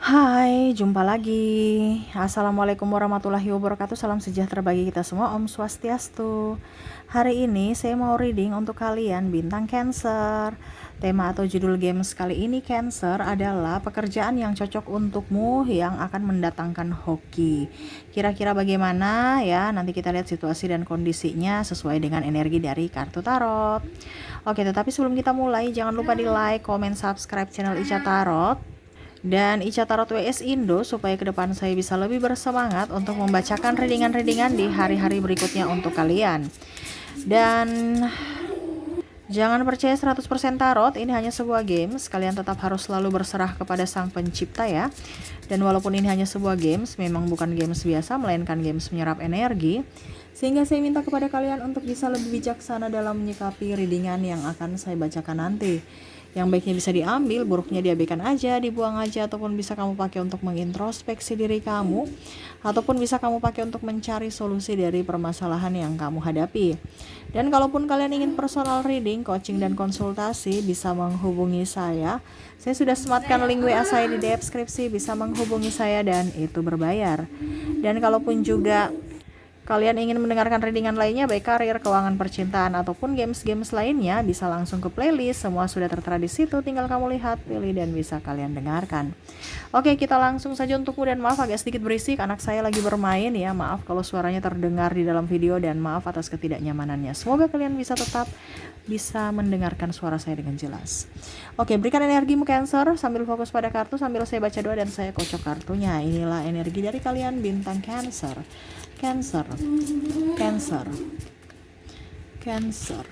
Hai, jumpa lagi. Assalamualaikum warahmatullahi wabarakatuh. Salam sejahtera bagi kita semua. Om Swastiastu. Hari ini saya mau reading untuk kalian bintang Cancer. Tema atau judul games kali ini Cancer adalah pekerjaan yang cocok untukmu yang akan mendatangkan hoki. Kira-kira bagaimana ya? Nanti kita lihat situasi dan kondisinya sesuai dengan energi dari kartu tarot. Oke, tetapi sebelum kita mulai, jangan lupa di like, comment, subscribe channel Ica Tarot dan Ica Tarot WS Indo supaya ke depan saya bisa lebih bersemangat untuk membacakan readingan-readingan di hari-hari berikutnya untuk kalian. Dan jangan percaya 100% tarot, ini hanya sebuah games. Kalian tetap harus selalu berserah kepada Sang Pencipta ya. Dan walaupun ini hanya sebuah games, memang bukan games biasa, melainkan games menyerap energi. Sehingga saya minta kepada kalian untuk bisa lebih bijaksana dalam menyikapi readingan yang akan saya bacakan nanti. Yang baiknya bisa diambil, buruknya diabaikan aja, dibuang aja, ataupun bisa kamu pakai untuk mengintrospeksi diri kamu, ataupun bisa kamu pakai untuk mencari solusi dari permasalahan yang kamu hadapi. Dan kalaupun kalian ingin personal reading, coaching, dan konsultasi, bisa menghubungi saya. Saya sudah sematkan link WA saya di deskripsi, bisa menghubungi saya dan itu berbayar. Dan kalaupun juga kalian ingin mendengarkan readingan lainnya, baik karir, keuangan, percintaan, ataupun games-games lainnya, bisa langsung ke playlist. Semua sudah tertera di situ, tinggal kamu lihat, pilih, dan bisa kalian dengarkan. Oke, kita langsung saja untukmu, dan maaf agak sedikit berisik, anak saya lagi bermain ya. Maaf kalau suaranya terdengar di dalam video, dan maaf atas ketidaknyamanannya. Semoga kalian bisa mendengarkan suara saya dengan jelas. Oke, berikan energimu Cancer, sambil fokus pada kartu, sambil saya baca doa dan saya kocok kartunya. Inilah energi dari kalian bintang Cancer. Cancer, Cancer, Cancer.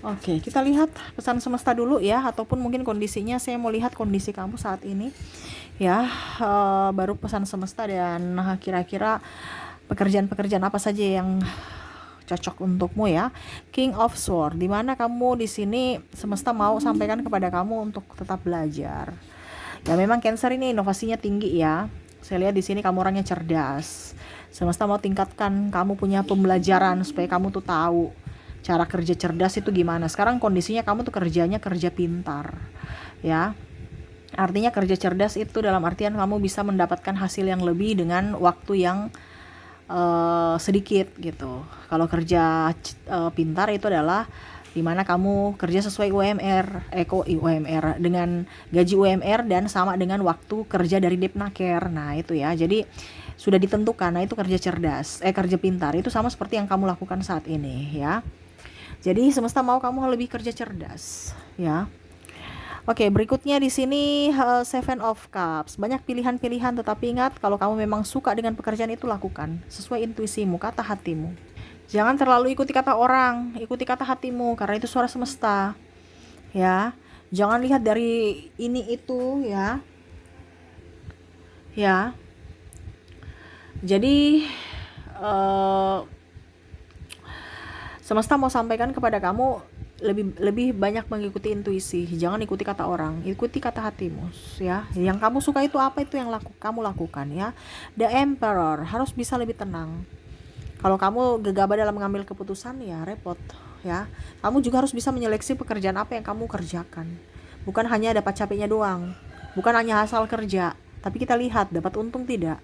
Oke, kita lihat pesan semesta dulu ya, ataupun mungkin kondisinya. Saya mau lihat kondisi kamu saat ini ya. Baru pesan semesta dan kira-kira pekerjaan-pekerjaan apa saja yang cocok untukmu ya. King of Sword, dimana kamu di sini semesta mau sampaikan kepada kamu untuk tetap belajar. Ya memang Cancer ini inovasinya tinggi ya. Saya lihat di sini kamu orangnya cerdas. Semesta mau tingkatkan kamu punya pembelajaran supaya kamu tuh tahu cara kerja cerdas itu gimana. Sekarang kondisinya kamu tuh kerjanya kerja pintar ya. Artinya kerja cerdas itu dalam artian kamu bisa mendapatkan hasil yang lebih dengan waktu yang sedikit gitu. Kalau kerja pintar itu adalah dimana kamu kerja sesuai UMR dengan gaji UMR dan sama dengan waktu kerja dari Depnaker. Nah itu ya, jadi sudah ditentukan. Nah itu kerja cerdas, kerja pintar itu sama seperti yang kamu lakukan saat ini ya. Jadi semesta mau kamu lebih kerja cerdas ya. Oke, berikutnya di sini Seven of Cups. Banyak pilihan-pilihan, tetapi ingat kalau kamu memang suka dengan pekerjaan itu, lakukan sesuai intuisimu, kata hatimu. Jangan terlalu ikuti kata orang, ikuti kata hatimu karena itu suara semesta. Ya. Jangan lihat dari ini itu ya. Ya. Jadi semesta mau sampaikan kepada kamu lebih banyak mengikuti intuisi, jangan ikuti kata orang, ikuti kata hatimu ya. Yang kamu suka itu apa, itu yang kamu lakukan ya. The Emperor, harus bisa lebih tenang. Kalau kamu gegabah dalam mengambil keputusan ya repot ya. Kamu juga harus bisa menyeleksi pekerjaan apa yang kamu kerjakan. Bukan hanya dapat capeknya doang, bukan hanya asal kerja, tapi kita lihat dapat untung tidak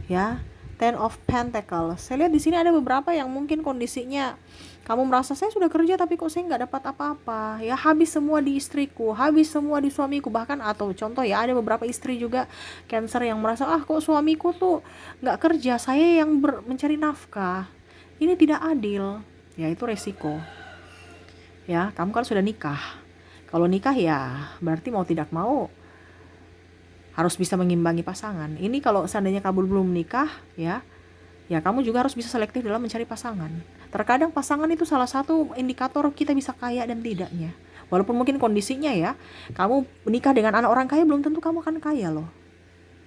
ya. Ten of Pentacles. Saya lihat di sini ada beberapa yang mungkin kondisinya kamu merasa saya sudah kerja tapi kok saya nggak dapat apa-apa ya, habis semua di istriku, habis semua di suamiku, bahkan atau contoh ya ada beberapa istri juga Cancer yang merasa kok suamiku tuh nggak kerja, saya yang mencari nafkah, ini tidak adil ya. Itu resiko ya. Kamu kan sudah nikah, kalau nikah ya berarti mau tidak mau harus bisa mengimbangi pasangan. Ini kalau seandainya kamu belum menikah ya kamu juga harus bisa selektif dalam mencari pasangan. Terkadang pasangan itu salah satu indikator kita bisa kaya dan tidaknya. Walaupun mungkin kondisinya ya, kamu menikah dengan anak orang kaya belum tentu kamu akan kaya loh.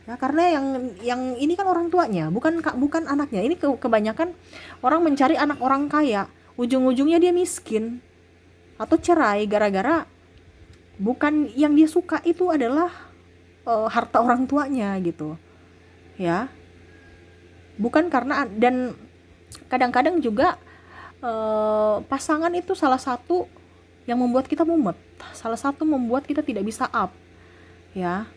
Ya karena yang ini kan orang tuanya, bukan anaknya. Ini kebanyakan orang mencari anak orang kaya, ujung-ujungnya dia miskin atau cerai gara-gara bukan yang dia suka itu adalah harta orang tuanya gitu ya. Bukan karena, dan kadang-kadang juga pasangan itu salah satu yang membuat kita mumet, salah satu membuat kita tidak bisa up, ya.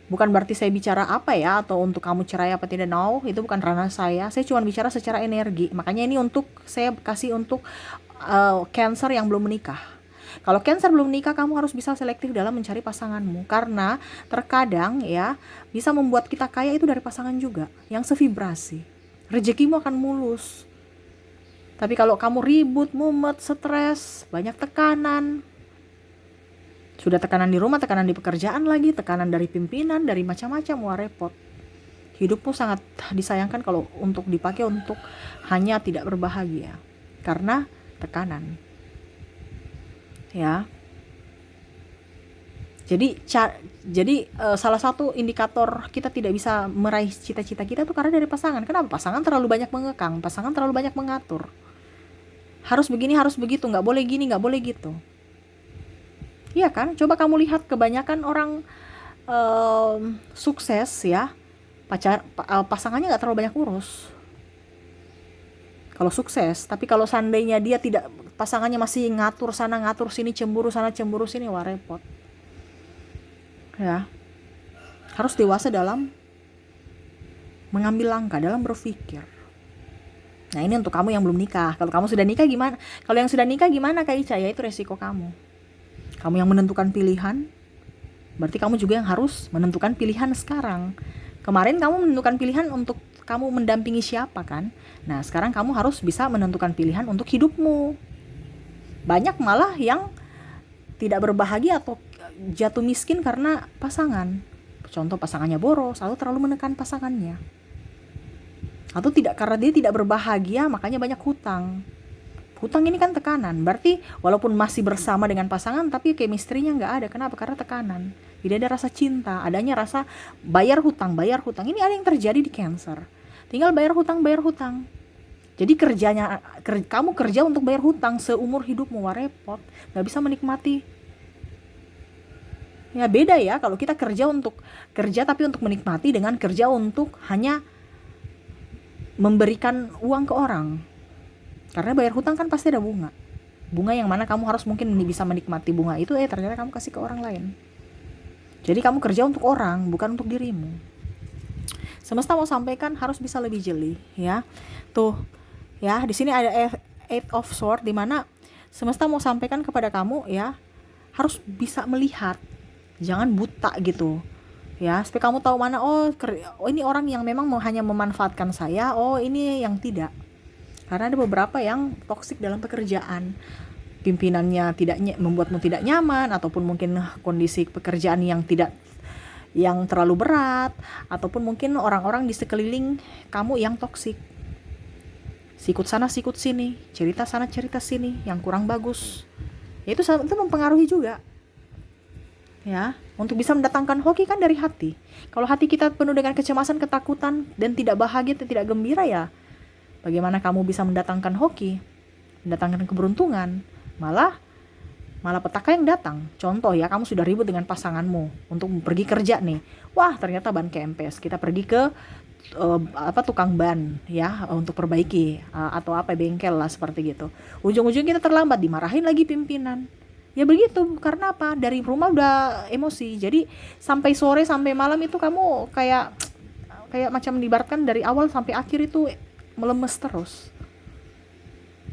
Bukan berarti saya bicara apa ya, atau untuk kamu cerai apa tidak, no, itu bukan ranah saya cuma bicara secara energi. Makanya ini untuk saya kasih untuk Cancer yang belum menikah. Kalau Cancer belum menikah, kamu harus bisa selektif dalam mencari pasanganmu, karena terkadang ya bisa membuat kita kaya itu dari pasangan juga yang sevibrasi. Rezekimu akan mulus. Tapi kalau kamu ribut, mumet, stres, banyak tekanan, sudah tekanan di rumah, tekanan di pekerjaan lagi, tekanan dari pimpinan, dari macam-macam, wah repot. Hidupmu sangat disayangkan kalau untuk dipakai untuk hanya tidak berbahagia karena tekanan. Ya. Jadi salah satu indikator kita tidak bisa meraih cita-cita kita tuh karena dari pasangan. Kenapa? Pasangan terlalu banyak mengekang, pasangan terlalu banyak mengatur. Harus begini, harus begitu, nggak boleh gini, nggak boleh gitu. Iya kan? Coba kamu lihat kebanyakan orang sukses ya, pasangannya nggak terlalu banyak urus. Kalau sukses, tapi kalau seandainya dia tidak, pasangannya masih ngatur sana ngatur sini, cemburu sana cemburu sini, wah repot. Ya, harus dewasa dalam mengambil langkah, dalam berpikir. Nah ini untuk kamu yang belum nikah. Kalau kamu sudah nikah gimana? Kalau yang sudah nikah gimana Kak Ica? Ya itu resiko kamu. Kamu yang menentukan pilihan, berarti kamu juga yang harus menentukan pilihan sekarang. Kemarin kamu menentukan pilihan untuk kamu mendampingi siapa kan? Nah sekarang kamu harus bisa menentukan pilihan untuk hidupmu. Banyak malah yang tidak berbahagia atau jatuh miskin karena pasangan. Contoh pasangannya boros atau terlalu menekan pasangannya. Atau tidak, karena dia tidak berbahagia makanya banyak hutang. Hutang ini kan tekanan, berarti walaupun masih bersama dengan pasangan tapi chemistry-nya nggak ada. Kenapa? Karena tekanan. Tidak ada rasa cinta, adanya rasa bayar hutang. Ini ada yang terjadi di Cancer. Tinggal bayar hutang. Jadi kamu kerja untuk bayar hutang seumur hidupmu, wah repot. Nggak bisa menikmati. Ya beda ya kalau kita kerja tapi untuk menikmati, dengan kerja untuk hanya memberikan uang ke orang. Karena bayar hutang kan pasti ada bunga yang mana kamu harus mungkin bisa menikmati bunga itu, ternyata kamu kasih ke orang lain. Jadi kamu kerja untuk orang, bukan untuk dirimu. Semesta mau sampaikan harus bisa lebih jeli ya. Tuh ya, di sini ada Eight of Swords, di mana semesta mau sampaikan kepada kamu ya, harus bisa melihat, jangan buta gitu ya, supaya kamu tahu mana, oh ini orang yang memang hanya memanfaatkan saya, oh ini yang tidak. Karena ada beberapa yang toksik dalam pekerjaan, pimpinannya membuatmu tidak nyaman, ataupun mungkin kondisi pekerjaan yang terlalu berat, ataupun mungkin orang-orang di sekeliling kamu yang toksik, sikut sana sikut sini, cerita sana cerita sini yang kurang bagus. Itu mempengaruhi juga ya. Untuk bisa mendatangkan hoki kan dari hati. Kalau hati kita penuh dengan kecemasan, ketakutan, dan tidak bahagia, dan tidak gembira, ya bagaimana kamu bisa mendatangkan hoki, mendatangkan keberuntungan? Malah petaka yang datang. Contoh ya, kamu sudah ribut dengan pasanganmu untuk pergi kerja nih. Wah, ternyata ban kempes. Kita pergi ke tukang ban ya untuk perbaiki atau bengkel lah seperti gitu. Ujung-ujung kita terlambat, dimarahin lagi pimpinan. Ya begitu, karena apa? Dari rumah udah emosi. Jadi sampai sore sampai malam itu kamu kayak macam diibaratkan dari awal sampai akhir itu melemes terus.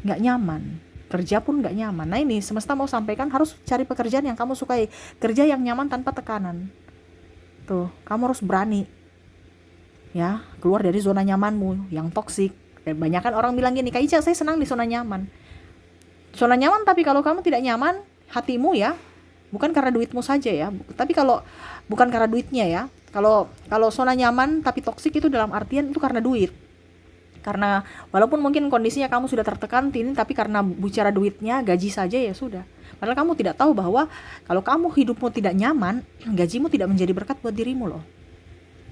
Nggak nyaman. Kerja pun nggak nyaman. Nah ini semesta mau sampaikan, harus cari pekerjaan yang kamu sukai, kerja yang nyaman tanpa tekanan. Tuh, kamu harus berani ya keluar dari zona nyamanmu yang toksik. Dan banyak kan orang bilang gini, Kak Ica, saya senang di zona nyaman. Zona nyaman, tapi kalau kamu tidak nyaman hatimu ya, bukan karena duitmu saja ya, tapi kalau bukan karena duitnya ya. Kalau zona nyaman tapi toksik itu dalam artian itu karena duit. Karena walaupun mungkin kondisinya kamu sudah tertekan ini, tapi karena bicara duitnya, gaji saja ya sudah. Padahal kamu tidak tahu bahwa kalau kamu hidupmu tidak nyaman, gajimu tidak menjadi berkat buat dirimu loh.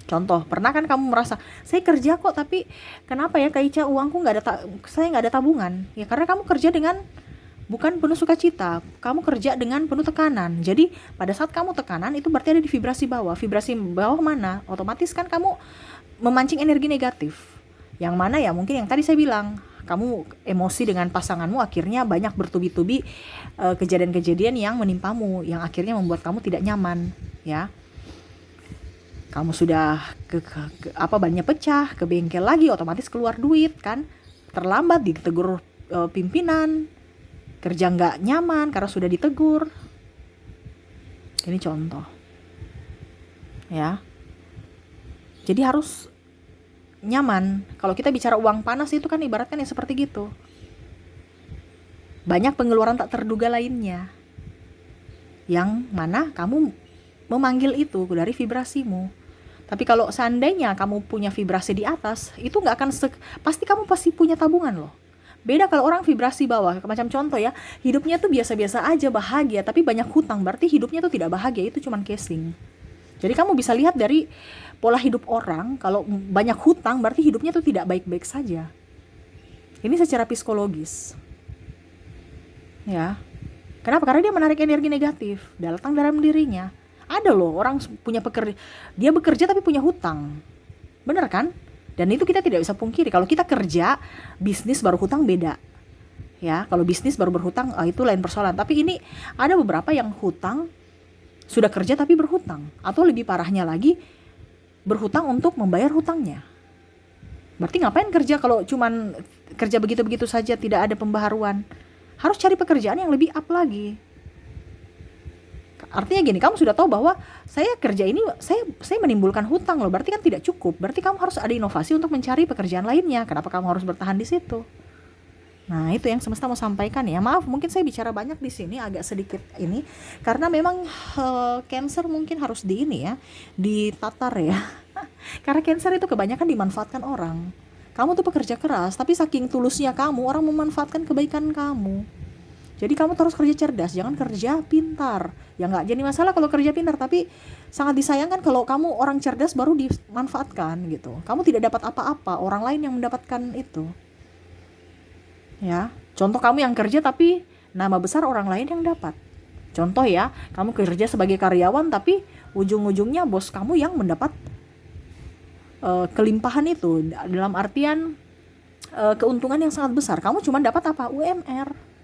Contoh, pernah kan kamu merasa, saya kerja kok tapi kenapa ya Kak Ica uangku saya nggak ada tabungan? Ya karena kamu kerja dengan bukan penuh sukacita. Kamu kerja dengan penuh tekanan. Jadi pada saat kamu tekanan itu berarti ada di vibrasi bawah. Vibrasi bawah mana? Otomatis kan kamu memancing energi negatif. Yang mana ya mungkin yang tadi saya bilang, kamu emosi dengan pasanganmu, akhirnya banyak bertubi-tubi kejadian-kejadian yang menimpamu, yang akhirnya membuat kamu tidak nyaman, ya. Kamu sudah bannya pecah, ke bengkel lagi, otomatis keluar duit kan, terlambat ditegur pimpinan, kerja nggak nyaman karena sudah ditegur. Ini contoh, ya. Jadi harus nyaman. Kalau kita bicara uang panas itu kan ibaratkan ya seperti gitu. Banyak pengeluaran tak terduga lainnya, yang mana kamu memanggil itu dari vibrasimu. Tapi kalau seandainya kamu punya vibrasi di atas, itu nggak akan pasti kamu pasti punya tabungan loh. Beda kalau orang vibrasi bawah, macam contoh ya, hidupnya tuh biasa-biasa aja, bahagia, tapi banyak hutang, berarti hidupnya tuh tidak bahagia, itu cuman casing. Jadi kamu bisa lihat dari pola hidup orang, kalau banyak hutang berarti hidupnya tuh tidak baik-baik saja. Ini secara psikologis. Ya. Kenapa? Karena dia menarik energi negatif datang dalam dirinya. Ada loh orang punya pekerja, dia bekerja tapi punya hutang. Bener kan? Dan itu kita tidak bisa pungkiri. Kalau kita kerja, bisnis baru hutang beda. Ya, kalau bisnis baru berhutang, itu lain persoalan. Tapi ini ada beberapa yang hutang, sudah kerja tapi berhutang. Atau lebih parahnya lagi, berhutang untuk membayar hutangnya. Berarti ngapain kerja kalau cuman kerja begitu-begitu saja, tidak ada pembaharuan? Harus cari pekerjaan yang lebih up lagi. Artinya gini, kamu sudah tahu bahwa saya kerja ini, saya menimbulkan hutang loh, berarti kan tidak cukup. Berarti kamu harus ada inovasi untuk mencari pekerjaan lainnya. Kenapa kamu harus bertahan di situ? Nah, itu yang semesta mau sampaikan ya. Maaf, mungkin saya bicara banyak di sini, agak sedikit ini, karena memang Cancer mungkin harus di ini ya, ditatar ya. Karena Cancer itu kebanyakan dimanfaatkan orang. Kamu tuh pekerja keras, tapi saking tulusnya kamu, orang memanfaatkan kebaikan kamu. Jadi kamu terus kerja cerdas, jangan kerja pintar. Ya nggak jadi masalah kalau kerja pintar, tapi sangat disayangkan kalau kamu orang cerdas baru dimanfaatkan gitu. Kamu tidak dapat apa-apa, orang lain yang mendapatkan itu. Ya, contoh kamu yang kerja tapi nama besar orang lain yang dapat. Contoh ya, kamu kerja sebagai karyawan tapi ujung-ujungnya bos kamu yang mendapat kelimpahan itu, dalam artian keuntungan yang sangat besar. Kamu cuma dapat apa? UMR.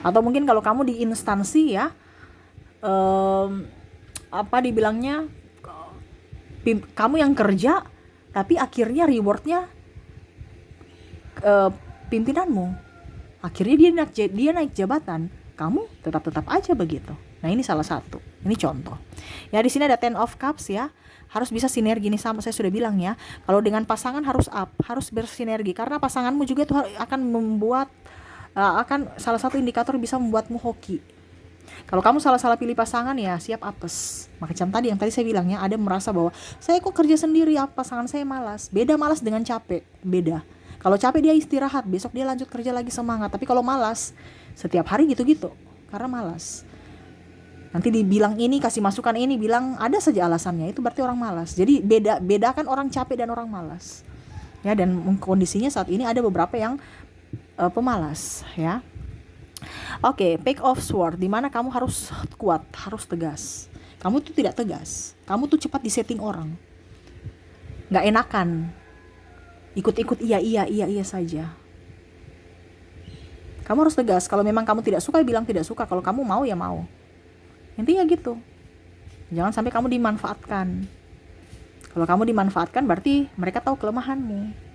Atau mungkin kalau kamu di instansi ya, dibilangnya, kamu yang kerja tapi akhirnya rewardnya pimpinanmu, akhirnya dia naik jabatan, kamu tetap aja begitu. Nah, ini salah satu, ini contoh ya. Di sini ada Ten of Cups ya, harus bisa sinergi nih, sama saya sudah bilang ya, kalau dengan pasangan harus harus bersinergi, karena pasanganmu juga itu akan membuat akan salah satu indikator bisa membuatmu hoki. Kalau kamu salah pilih pasangan ya siap apes. Macam tadi yang tadi saya bilang ya, ada merasa bahwa saya kok kerja sendiri, pasangan saya malas. Beda malas dengan capek, beda. Kalau capek dia istirahat, besok dia lanjut kerja lagi semangat. Tapi kalau malas, setiap hari gitu-gitu, karena malas. Nanti dibilang ini, kasih masukan ini, bilang ada saja alasannya, itu berarti orang malas. Jadi bedakan orang capek dan orang malas. Ya, dan kondisinya saat ini ada beberapa yang pemalas ya. Oke, Page of Sword, dimana kamu harus kuat, harus tegas. Kamu tuh tidak tegas, kamu tuh cepat disetting orang, nggak enakan, ikut-ikut iya saja. Kamu harus tegas. Kalau memang kamu tidak suka, bilang tidak suka. Kalau kamu mau ya mau, intinya gitu. Jangan sampai kamu dimanfaatkan. Kalau kamu dimanfaatkan berarti mereka tahu kelemahanmu.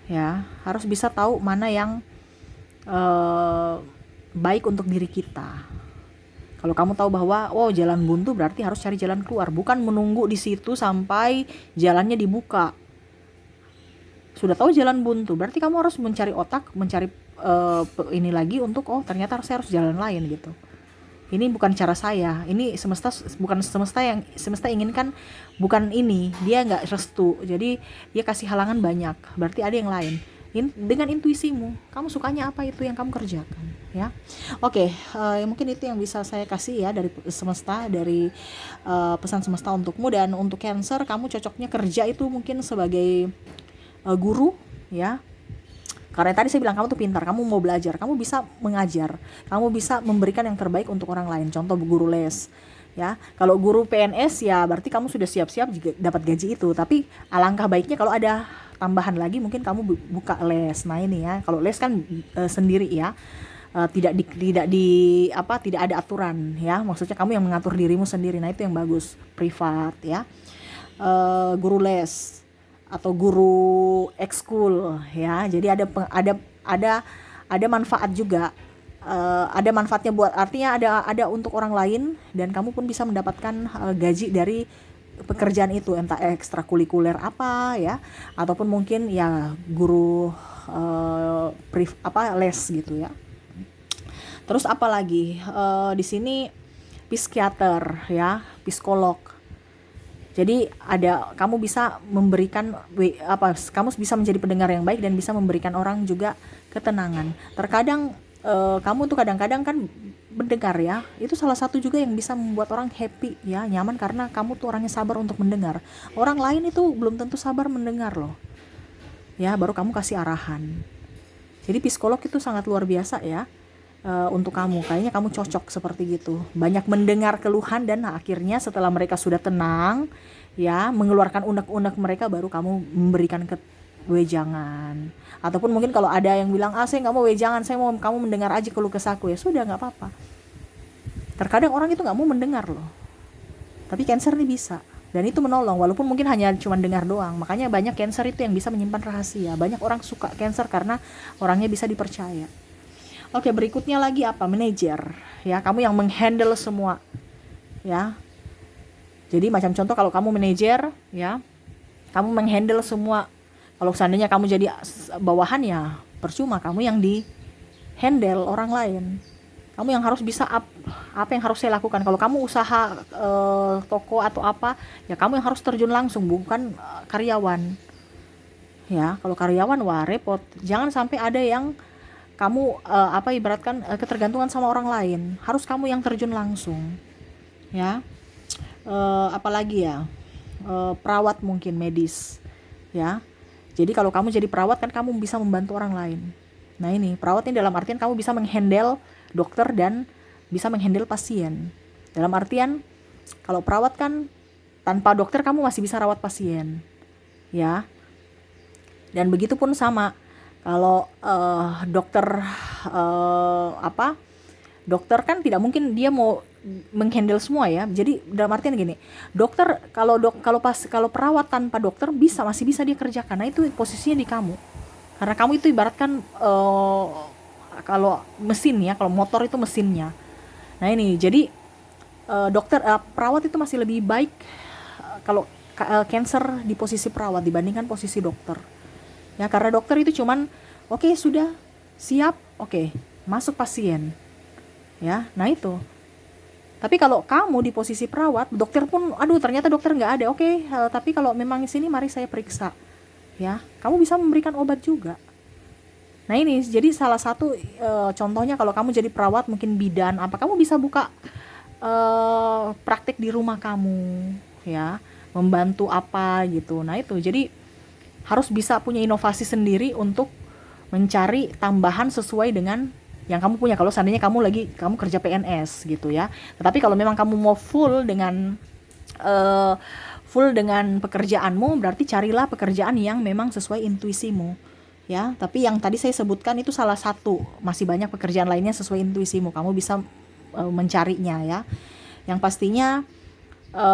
Ya, harus bisa tahu mana yang baik untuk diri kita. Kalau kamu tahu bahwa jalan buntu, berarti harus cari jalan keluar, bukan menunggu di situ sampai jalannya dibuka. Sudah tahu jalan buntu, berarti kamu harus mencari otak, mencari ini lagi untuk ternyata saya harus jalan lain gitu. Ini bukan cara saya, ini semesta inginkan, bukan ini, dia nggak restu, jadi dia kasih halangan banyak, berarti ada yang lain. Dengan intuisimu, kamu sukanya apa, itu yang kamu kerjakan ya. Oke, mungkin itu yang bisa saya kasih ya dari semesta, dari pesan semesta untukmu. Dan untuk Cancer, kamu cocoknya kerja itu mungkin sebagai guru ya, Karena tadi saya bilang kamu tuh pintar, kamu mau belajar, kamu bisa mengajar, kamu bisa memberikan yang terbaik untuk orang lain. Contoh guru les, ya. Kalau guru PNS ya berarti kamu sudah siap-siap juga dapat gaji itu. Tapi alangkah baiknya kalau ada tambahan lagi mungkin kamu buka les. Nah ini ya, kalau les kan sendiri ya. Tidak ada aturan ya, maksudnya kamu yang mengatur dirimu sendiri. Nah itu yang bagus, privat ya. Guru les atau guru ekskul ya, jadi ada manfaat juga. Ada manfaatnya buat, artinya ada untuk orang lain, dan kamu pun bisa mendapatkan gaji dari pekerjaan itu, entah ekstrakurikuler apa ya, ataupun mungkin ya guru les gitu ya. Terus apalagi di sini psikiater ya, psikolog. Jadi kamu bisa memberikan kamu bisa menjadi pendengar yang baik dan bisa memberikan orang juga ketenangan. Terkadang kamu tuh kadang-kadang kan mendengar ya, itu salah satu juga yang bisa membuat orang happy ya, nyaman, karena kamu tuh orangnya sabar untuk mendengar. Orang lain itu belum tentu sabar mendengar loh. Ya, baru kamu kasih arahan. Jadi psikolog itu sangat luar biasa ya. Untuk kamu, kayaknya kamu cocok seperti gitu, banyak mendengar keluhan, dan akhirnya setelah mereka sudah tenang ya, mengeluarkan unek-unek mereka, baru kamu memberikan wejangan. Ataupun mungkin kalau ada yang bilang saya nggak mau wejangan, saya mau kamu mendengar aja keluh kesahku, ya sudah, nggak apa-apa. Terkadang orang itu nggak mau mendengar loh, tapi Cancer nih bisa, dan itu menolong, walaupun mungkin hanya cuma dengar doang. Makanya banyak Cancer itu yang bisa menyimpan rahasia. Banyak orang suka Cancer karena orangnya bisa dipercaya. Oke, berikutnya lagi apa? Manajer. Ya, kamu yang menghandle semua. Ya. Jadi macam contoh kalau kamu manajer, ya, kamu menghandle semua. Kalau seandainya kamu jadi bawahan ya percuma, kamu yang di handle orang lain. Kamu yang harus bisa apa yang harus saya lakukan. Kalau kamu usaha toko atau apa, ya kamu yang harus terjun langsung, bukan karyawan. Ya, kalau karyawan wah repot. Jangan sampai ada yang kamu ibaratkan ketergantungan sama orang lain. Harus kamu yang terjun langsung ya. Apalagi ya, perawat mungkin, medis ya. Jadi kalau kamu jadi perawat kan kamu bisa membantu orang lain. Nah ini perawat ini dalam artian kamu bisa menghandle dokter dan bisa menghandle pasien. Dalam artian kalau perawat kan tanpa dokter kamu masih bisa rawat pasien ya. Dan begitu pun sama kalau dokter dokter kan tidak mungkin dia mau menghandle semua ya. Jadi dalam artian gini, dokter kalau perawat tanpa dokter masih bisa dia kerjakan. Nah itu posisinya di kamu, karena kamu itu ibaratkan kalau mesin ya, kalau motor itu mesinnya. Nah ini jadi perawat itu masih lebih baik kalau Cancer di posisi perawat dibandingkan posisi dokter. Ya, karena dokter itu cuman oke, sudah siap, oke, masuk pasien. Ya, nah itu. Tapi kalau kamu di posisi perawat, dokter pun ternyata dokter nggak ada. Oke, tapi kalau memang sini mari saya periksa. Ya, kamu bisa memberikan obat juga. Nah, ini jadi salah satu contohnya kalau kamu jadi perawat, mungkin bidan apa, kamu bisa buka praktek di rumah kamu, ya, membantu apa gitu. Nah, itu. Jadi harus bisa punya inovasi sendiri untuk mencari tambahan sesuai dengan yang kamu punya. Kalau seandainya kamu kerja PNS gitu ya. Tetapi kalau memang kamu mau full dengan pekerjaanmu, berarti carilah pekerjaan yang memang sesuai intuisimu ya. Tapi yang tadi saya sebutkan itu salah satu, masih banyak pekerjaan lainnya sesuai intuisimu, kamu bisa mencarinya ya. Yang pastinya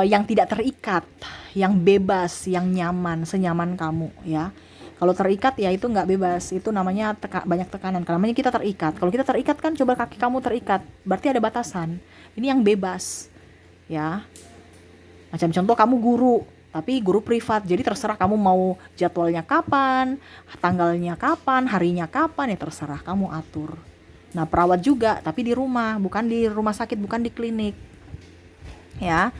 yang tidak terikat, yang bebas, yang nyaman, senyaman kamu ya. Kalau terikat ya itu nggak bebas, itu namanya banyak tekanan. Karena namanya kita terikat. Kalau kita terikat kan coba kaki kamu terikat, berarti ada batasan. Ini yang bebas ya. Macam contoh kamu guru, tapi guru privat, jadi terserah kamu mau jadwalnya kapan, tanggalnya kapan, harinya kapan, ya terserah kamu atur. Nah perawat juga, tapi di rumah, bukan di rumah sakit, bukan di klinik ya.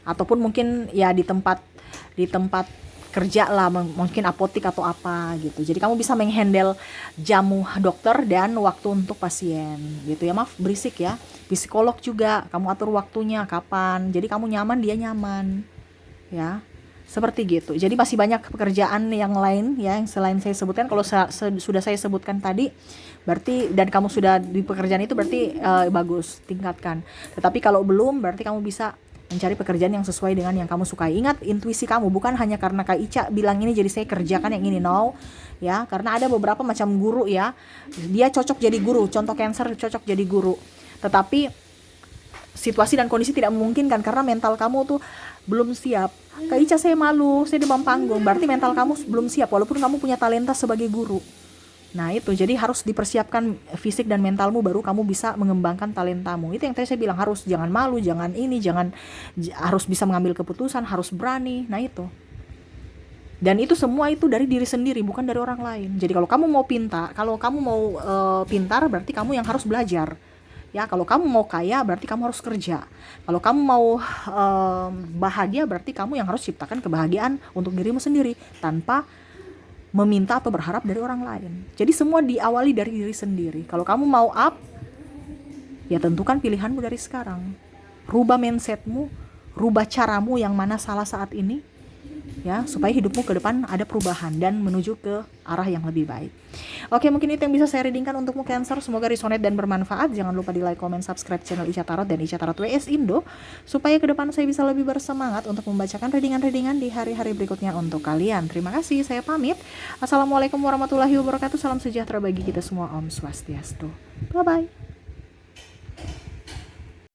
Ataupun mungkin ya di tempat kerja lah, mungkin apotik atau apa gitu. Jadi kamu bisa menghandle jamu dokter dan waktu untuk pasien gitu ya. Maaf berisik ya. Psikolog juga kamu atur waktunya kapan, jadi kamu nyaman dia nyaman ya. Seperti gitu. Jadi masih banyak pekerjaan yang lain ya yang selain saya sebutkan. Kalau sudah saya sebutkan tadi berarti, dan kamu sudah di pekerjaan itu berarti bagus, tingkatkan. Tetapi kalau belum, berarti kamu bisa mencari pekerjaan yang sesuai dengan yang kamu sukai. Ingat intuisi kamu, bukan hanya karena Kak Ica bilang ini jadi saya kerjakan yang ini, no. Ya, karena ada beberapa macam guru ya. Dia cocok jadi guru, contoh Cancer cocok jadi guru. Tetapi situasi dan kondisi tidak memungkinkan karena mental kamu tuh belum siap. Kak Ica saya malu, saya demam panggung, berarti mental kamu belum siap walaupun kamu punya talenta sebagai guru. Nah itu, jadi harus dipersiapkan fisik dan mentalmu baru kamu bisa mengembangkan talentamu. Itu yang tadi saya bilang, harus jangan malu, jangan ini, harus bisa mengambil keputusan, harus berani. Nah itu. Dan itu semua itu dari diri sendiri, bukan dari orang lain. Jadi kalau kamu mau pintar, berarti kamu yang harus belajar. Ya, kalau kamu mau kaya berarti kamu harus kerja. Kalau kamu mau bahagia berarti kamu yang harus ciptakan kebahagiaan untuk dirimu sendiri tanpa meminta atau berharap dari orang lain. Jadi semua diawali dari diri sendiri. Kalau kamu mau up, ya tentukan pilihanmu dari sekarang. Rubah mindsetmu, rubah caramu yang mana salah saat ini, ya, supaya hidupmu ke depan ada perubahan dan menuju ke arah yang lebih baik. Oke, mungkin itu yang bisa saya readingkan untukmu Cancer. Semoga resonate dan bermanfaat. Jangan lupa di like, comment, subscribe channel Ica Tarot dan Ica Tarot WS Indo, supaya ke depan saya bisa lebih bersemangat untuk membacakan readingan-readingan di hari-hari berikutnya untuk kalian. Terima kasih, saya pamit. Assalamualaikum warahmatullahi wabarakatuh. Salam sejahtera bagi kita semua. Om Swastiastu. Bye-bye.